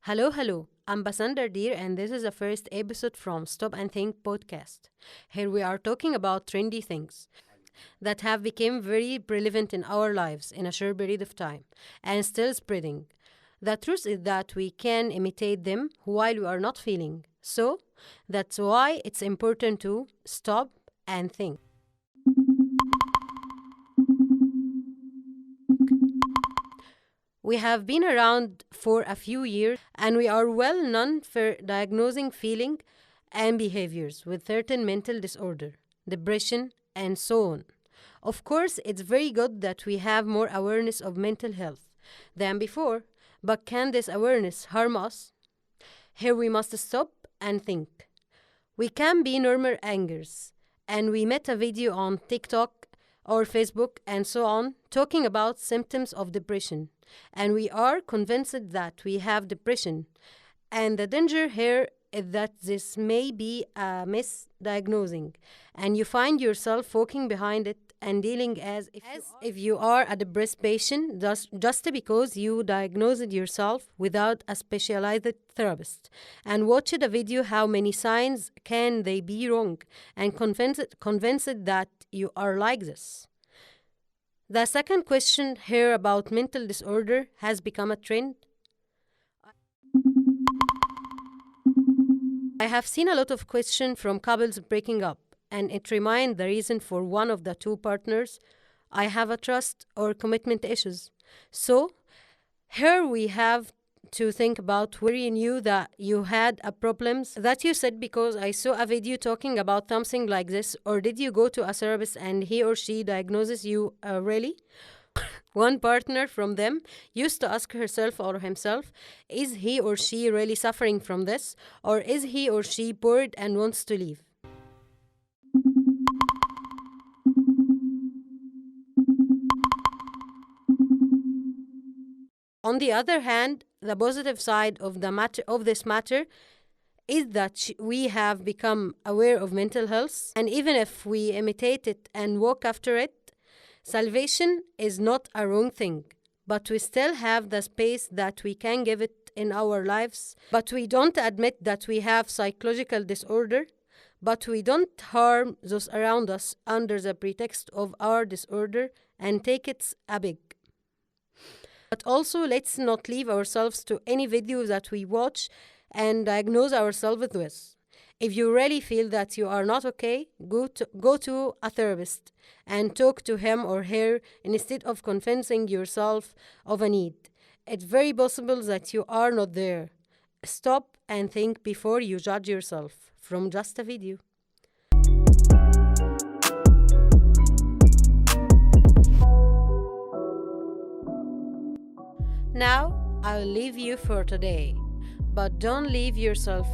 Hello. I'm Basander Deer, and this is the first episode from Stop and Think podcast. Here we are talking about trendy things that have become very relevant in our lives in a short period of time and still spreading. The truth is that we can imitate them while we are not feeling. So that's why it's important to stop and think. We have been around for a few years and we are well known for diagnosing feeling and behaviors with certain mental disorder, depression, and so on. Of course, it's very good that we have more awareness of mental health than before, but can this awareness harm us? Here we must stop and think. We can be normal angers, and we met a video on TikTok or Facebook and so on talking about symptoms of depression, and we are convinced that we have depression. And the danger here is that this may be a misdiagnosing, and you find yourself walking behind it and dealing as if you are a depressed patient just because you diagnosed yourself without a specialized therapist and watched a video how many signs can they be wrong and convinced that you are like this. The second question here about mental disorder has become a trend. I have seen a lot of questions from couples breaking up, and it reminds the reason for one of the two partners. I have a trust or commitment issues. So here we have to think about where you knew that you had a problems that you said because I saw a video talking about something like this, or did you go to a therapist and he or she diagnoses you really? One partner from them used to ask herself or himself, is he or she really suffering from this, or is he or she bored and wants to leave? On the other hand, the positive side of this matter is that we have become aware of mental health, and even if we imitate it and walk after it, salvation is not a wrong thing. But we still have the space that we can give it in our lives. But we don't admit that we have psychological disorder. But we don't harm those around us under the pretext of our disorder and take it a big. But also, let's not leave ourselves to any video that we watch and diagnose ourselves with. If you really feel that you are not okay, go to a therapist and talk to him or her instead of convincing yourself of a need. It's very possible that you are not there. Stop and think before you judge yourself from just a video. Now, I'll leave you for today. But don't leave yourself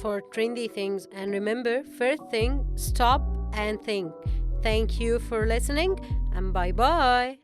for trendy things. And remember, first thing, stop and think. Thank you for listening, and bye-bye.